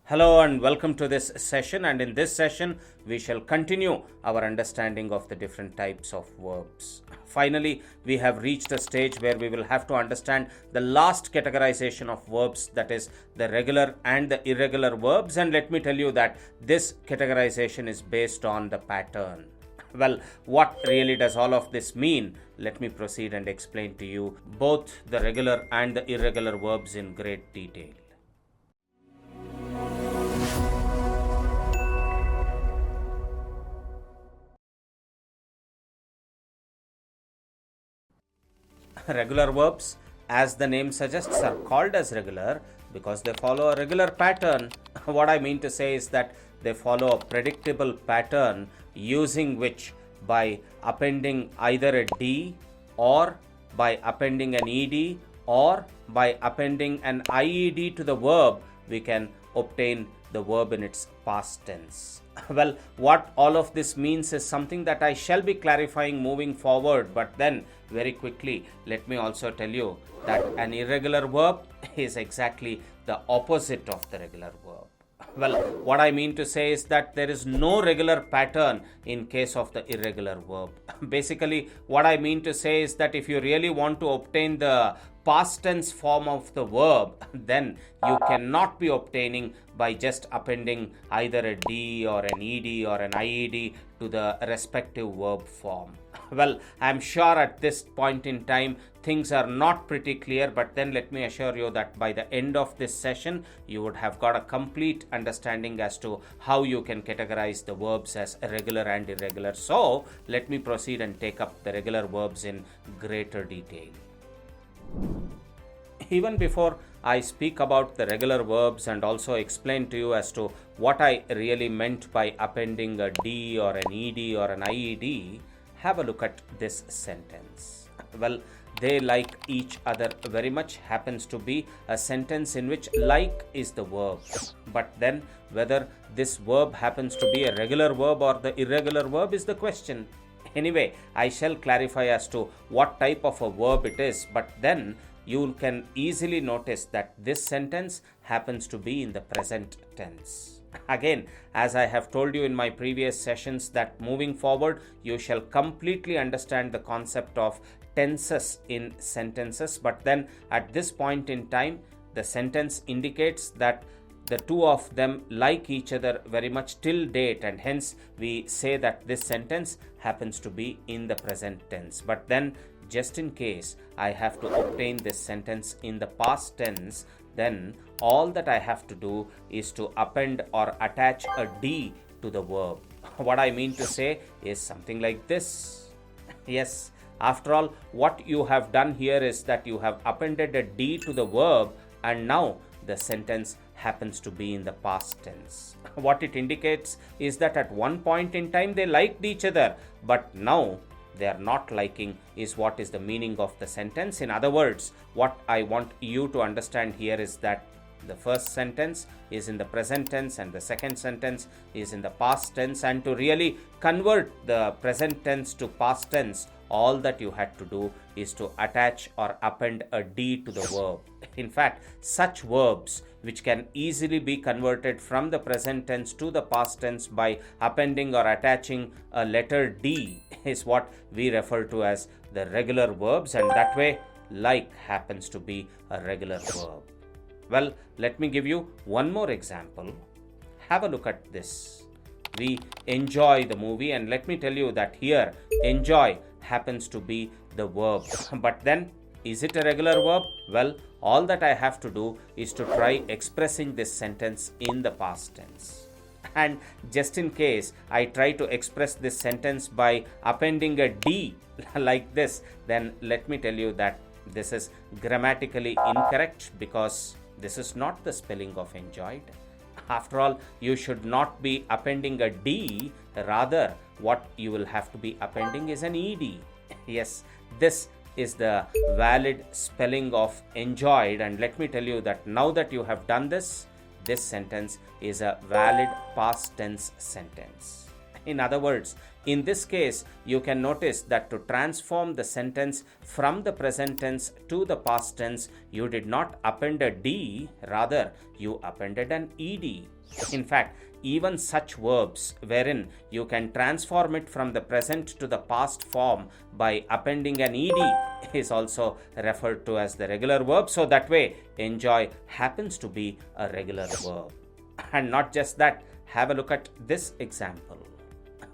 Hello and welcome to this session, and in this session we shall continue our understanding of the different types of verbs. Finally, we have reached a stage where we will have to understand the last categorization of verbs, that is the regular and the irregular verbs, and let me tell you that this categorization is based on the pattern. Well, what really does all of this mean? Let me proceed and explain to you both the regular and the irregular verbs in great detail. Regular verbs, as the name suggests, are called as regular because they follow a regular pattern. What I mean to say is that they follow a predictable pattern using which, by appending either a D or by appending an ED or by appending an IED to the verb, we can obtain the verb in its past tense. Well, what all of this means is something that I shall be clarifying moving forward, but then very quickly let me also tell you that an irregular verb is exactly the opposite of the regular verb. Well, what I mean to say is that there is no regular pattern in case of the irregular verb. Basically, what I mean to say is that if you really want to obtain the past tense form of the verb, then you cannot be obtaining by just appending either a D or an ED or an IED to the respective verb form. Well, I'm sure at this point in time things are not pretty clear, but then let me assure you that by the end of this session you would have got a complete understanding as to how you can categorize the verbs as regular and irregular. So let me proceed and take up the regular verbs in greater detail. Even before I speak about the regular verbs and also explain to you as to what I really meant by appending a D or an ED or an IED, have a look at this sentence. Well, they like each other very much happens to be a sentence in which like is the verb. But then whether this verb happens to be a regular verb or the irregular verb is the question. Anyway, I shall clarify as to what type of a verb it is, but then you can easily notice that this sentence happens to be in the present tense. Again, as I have told you in my previous sessions, that moving forward you shall completely understand the concept of tenses in sentences, but then at this point in time the sentence indicates that the two of them like each other very much till date, and hence we say that this sentence happens to be in the present tense. But then just in case I have to obtain this sentence in the past tense, then all that I have to do is to append or attach a D to the verb. What I mean to say is something like this. Yes, after all, what you have done here is that you have appended a D to the verb, and now the sentence happens to be in the past tense. What it indicates is that at one point in time they liked each other, but now they are not liking is what is the meaning of the sentence. In other words, what I want you to understand here is that the first sentence is in the present tense and the second sentence is in the past tense, and to really convert the present tense to past tense, all that you had to do is to attach or append a D to the verb. In fact, such verbs which can easily be converted from the present tense to the past tense by appending or attaching a letter D is what we refer to as the regular verbs, and that way like happens to be a regular verb. Well, let me give you one more example. Have a look at this. We enjoy the movie, and let me tell you that here enjoy happens to be the verb. But then is it a regular verb? Well, all that I have to do is to try expressing this sentence in the past tense. And just in case I try to express this sentence by appending a D like this, then let me tell you that this is grammatically incorrect, because this is not the spelling of enjoyed. After all, you should not be appending a D, rather, what you will have to be appending is an ED. Yes, this is the valid spelling of enjoyed, and let me tell you that now that you have done this, this sentence is a valid past tense sentence. In other words, in this case, you can notice that to transform the sentence from the present tense to the past tense, you did not append a D, rather, you appended an ED. In fact, even such verbs wherein you can transform it from the present to the past form by appending an ED is also referred to as the regular verb. So that way, enjoy happens to be a regular verb. And not just that, have a look at this example.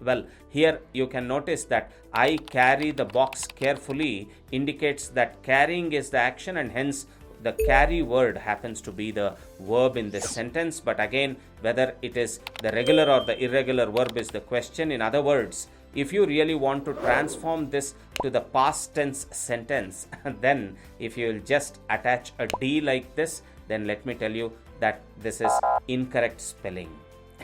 Well, here you can notice that I carry the box carefully indicates that carrying is the action, and hence the carry word happens to be the verb in this sentence. But again, whether it is the regular or the irregular verb is the question. In other words, if you really want to transform this to the past tense sentence, then if you will just attach a D like this, then let me tell you that this is incorrect spelling.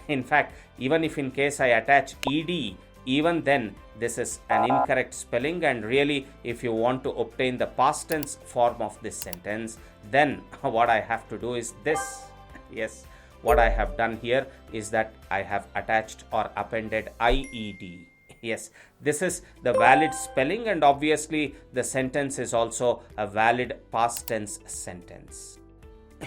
In fact, even if in case I attach ED, even then this is an incorrect spelling, and really if you want to obtain the past tense form of this sentence, then what I have to do is this. Yes, what I have done here is that I have attached or appended IED. Yes, this is the valid spelling, and obviously the sentence is also a valid past tense sentence.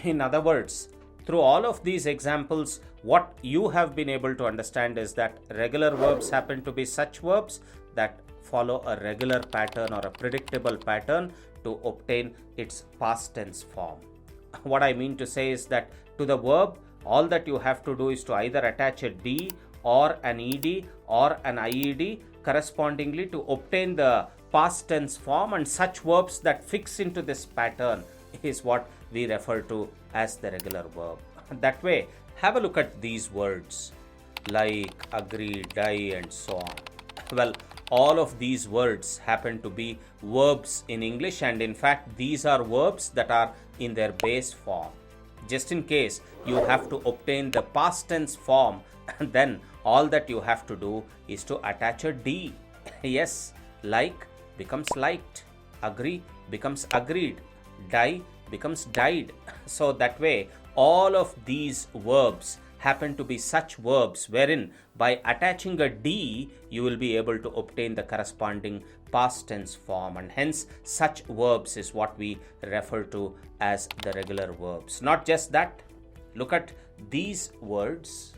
In other words, through all of these examples, what you have been able to understand is that regular verbs happen to be such verbs that follow a regular pattern or a predictable pattern to obtain its past tense form. What I mean to say is that to the verb, all that you have to do is to either attach a D or an ED or an IED correspondingly to obtain the past tense form, and such verbs that fix into this pattern is what we refer to as the regular verb. That way, have a look at these words like, agree, die, and so on. Well, all of these words happen to be verbs in English, and in fact, these are verbs that are in their base form. Just in case you have to obtain the past tense form, then all that you have to do is to attach a D. Yes, like becomes liked, agree becomes agreed, die becomes died. So that way, all of these verbs happen to be such verbs wherein by attaching a D, you will be able to obtain the corresponding past tense form, and hence such verbs is what we refer to as the regular verbs. Not just that, look at these words.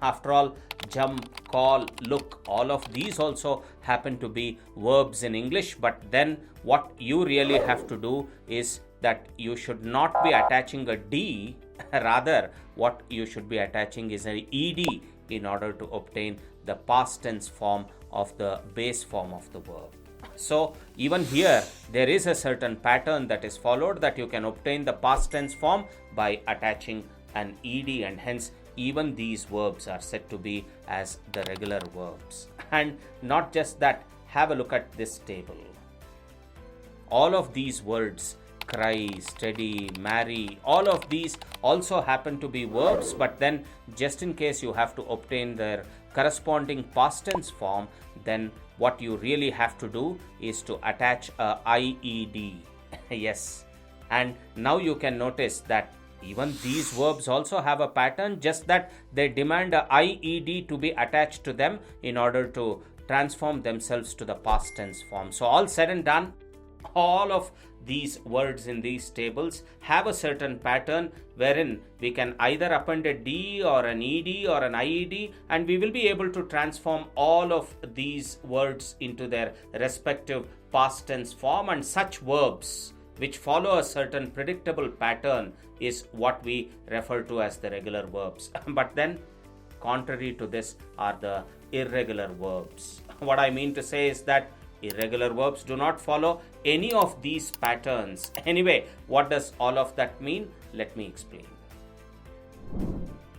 After all, jump, call, look, all of these also happen to be verbs in English, but then what you really have to do is that you should not be attaching a D, rather what you should be attaching is an ED in order to obtain the past tense form of the base form of the verb. So even here there is a certain pattern that is followed, that you can obtain the past tense form by attaching an ED, and hence even these verbs are said to be as the regular verbs. And not just that, have a look at this table. All of these words, cry, steady, marry, all of these also happen to be verbs, but then just in case you have to obtain their corresponding past tense form, then what you really have to do is to attach a IED. Yes, and now you can notice that even these verbs also have a pattern, just that they demand a IED to be attached to them in order to transform themselves to the past tense form. So all said and done, all of these words in these tables have a certain pattern wherein we can either append a D or an ED or an IED, and we will be able to transform all of these words into their respective past tense form, and such verbs which follow a certain predictable pattern is what we refer to as the regular verbs. But then, contrary to this are the irregular verbs. What I mean to say is that irregular verbs do not follow any of these patterns. Anyway, what does all of that mean? Let me explain.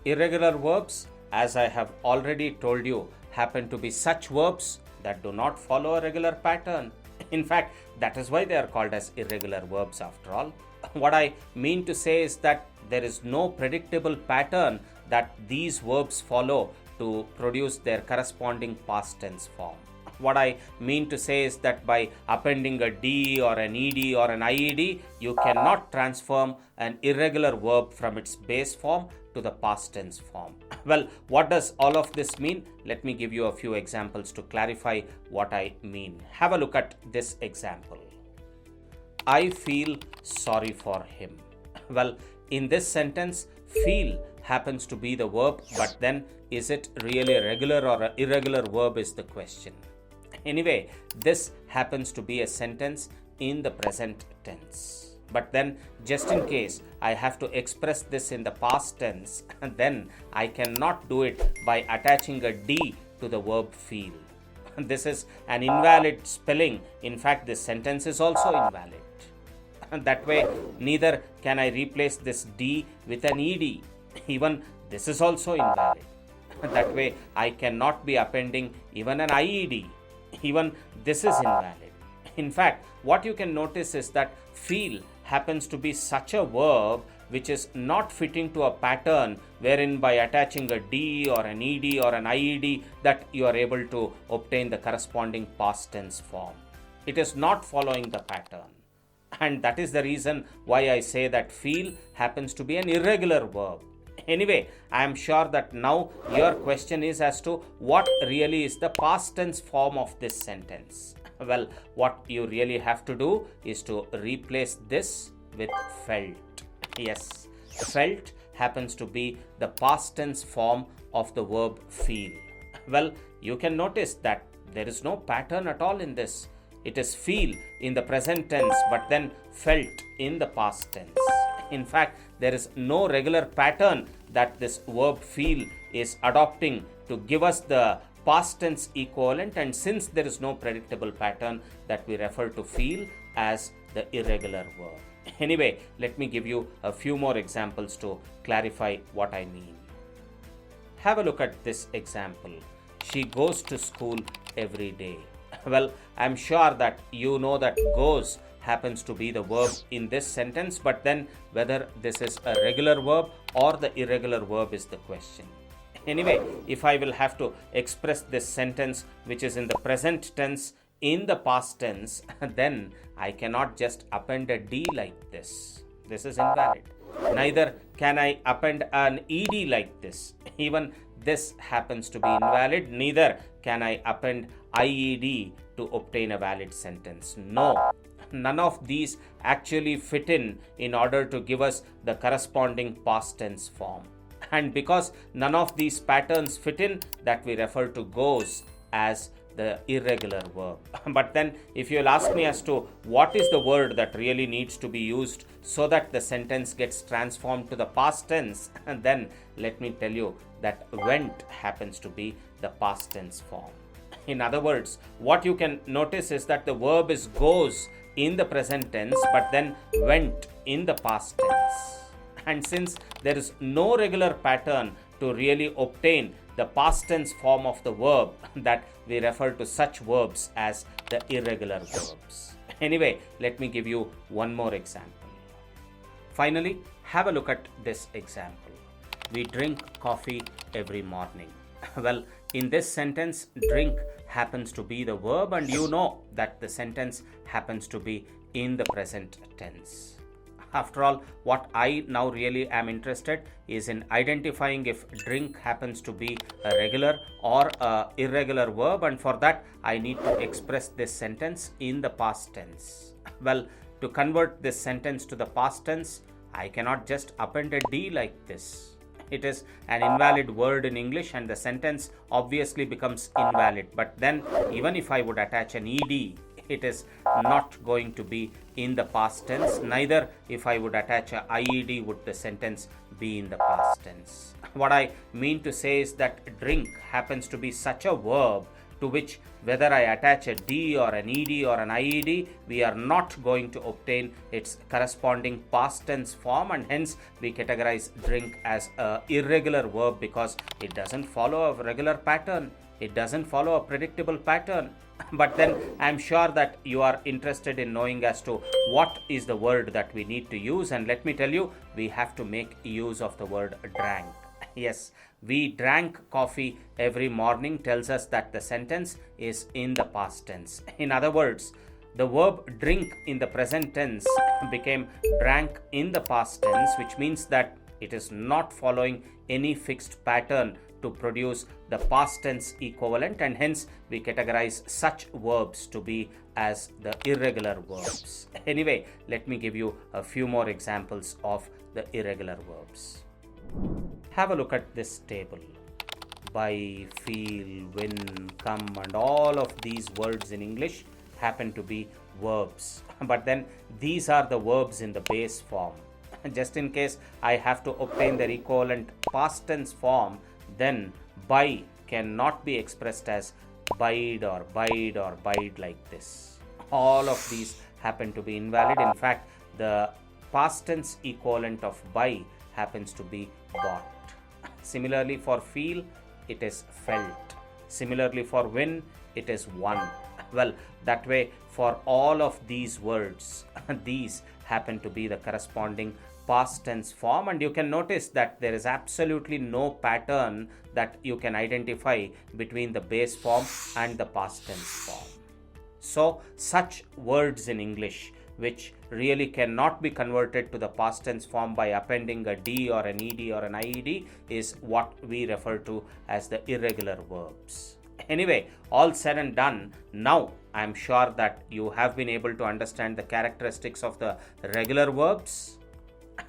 Irregular verbs, as I have already told you, happen to be such verbs that do not follow a regular pattern. In fact, that is why they are called as irregular verbs after all. What I mean to say is that there is no predictable pattern that these verbs follow to produce their corresponding past tense form. What I mean to say is that by appending a D or an ED or an IED, you cannot transform an irregular verb from its base form to the past tense form. Well, what does all of this mean? Let me give you a few examples to clarify what I mean. Have a look at this example. I feel sorry for him. Well, in this sentence, feel happens to be the verb, but then is it really a regular or an irregular verb is the question. Anyway, this happens to be a sentence in the present tense. But then, just in case I have to express this in the past tense, then I cannot do it by attaching a D to the verb feel. This is an invalid spelling. In fact, this sentence is also invalid. That way, neither can I replace this D with an ED. Even this is also invalid. That way, I cannot be appending even an IED. Even this is invalid. In fact, what you can notice is that feel happens to be such a verb which is not fitting to a pattern wherein by attaching a D or an ED or an IED that you are able to obtain the corresponding past tense form. It is not following the pattern. And that is the reason why I say that feel happens to be an irregular verb. Anyway, I am sure that now your question is as to what really is the past tense form of this sentence. Well, what you really have to do is to replace this with felt. Yes, felt happens to be the past tense form of the verb feel. Well, you can notice that there is no pattern at all in this. It is feel in the present tense, but then felt in the past tense. In fact, there is no regular pattern that this verb feel is adopting to give us the past tense equivalent, and since there is no predictable pattern, that we refer to feel as the irregular verb. Anyway, let me give you a few more examples to clarify what I mean. Have a look at this example. She goes to school every day. Well, I'm sure that you know that goes happens to be the verb in this sentence, but then whether this is a regular verb or the irregular verb is the question. Anyway, if I will have to express this sentence which is in the present tense in the past tense, then I cannot just append a D like this. This is invalid. Neither can I append an ED like this. Even this happens to be invalid. Neither can I append IED to obtain a valid sentence. No, none of these actually fit in order to give us the corresponding past tense form. And because none of these patterns fit in, that we refer to goes as the irregular verb. But then if you'll ask me as to what is the word that really needs to be used so that the sentence gets transformed to the past tense, then let me tell you that went happens to be the past tense form. In other words, what you can notice is that the verb is goes in the present tense, but then went in the past tense. And since there is no regular pattern to really obtain the past tense form of the verb, that we refer to such verbs as the irregular verbs. Anyway, let me give you one more example. Finally, have a look at this example. We drink coffee every morning. Well, in this sentence, drink happens to be the verb, and you know that the sentence happens to be in the present tense. After all, what I now really am interested is in identifying if drink happens to be a regular or a irregular verb, and for that I need to express this sentence in the past tense. Well, to convert this sentence to the past tense, I cannot just append a D like this. It is an invalid word in English and the sentence obviously becomes invalid. But then even if I would attach an ED, it is not going to be in the past tense. Neither if I would attach a IED would the sentence be in the past tense. What I mean to say is that drink happens to be such a verb to which whether I attach a D or an ED or an IED, we are not going to obtain its corresponding past tense form, and hence we categorize drink as a irregular verb because it doesn't follow a regular pattern. It doesn't follow a predictable pattern. But then I'm sure that you are interested in knowing as to what is the word that we need to use, and let me tell you, we have to make use of the word drank. Yes, we drank coffee every morning tells us that the sentence is in the past tense. In other words, the verb drink in the present tense became drank in the past tense, which means that it is not following any fixed pattern to produce the past tense equivalent, and hence we categorize such verbs to be as the irregular verbs. Anyway, let me give you a few more examples of the irregular verbs. Have a look at this table. Buy, feel, win, come, and all of these words in English happen to be verbs. But then these are the verbs in the base form. Just in case I have to obtain their equivalent past tense form, then buy cannot be expressed as bide or bide like this. All of these happen to be invalid. In fact, the past tense equivalent of buy happens to be bought. Similarly, for feel, it is felt. Similarly, for win, it is won. Well, that way, for all of these words, these happen to be the corresponding past tense form, and you can notice that there is absolutely no pattern that you can identify between the base form and the past tense form. So, such words in English which really cannot be converted to the past tense form by appending a D or an ED or an IED is what we refer to as the irregular verbs. Anyway, all said and done, now I am sure that you have been able to understand the characteristics of the regular verbs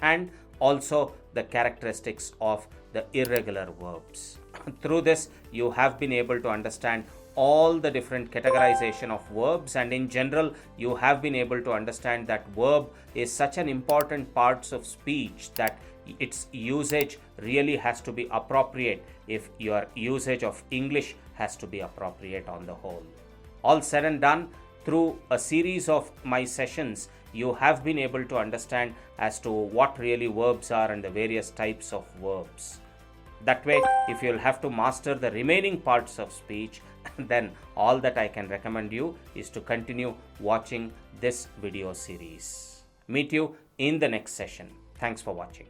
and also the characteristics of the irregular verbs. Through this, you have been able to understand all the different categorization of verbs, and in general you have been able to understand that verb is such an important part of speech that its usage really has to be appropriate if your usage of English has to be appropriate on the whole. All said and done, through a series of my sessions, you have been able to understand as to what really verbs are and the various types of verbs. That way, if you'll have to master the remaining parts of speech, then all that I can recommend you is to continue watching this video series. Meet you in the next session. Thanks for watching.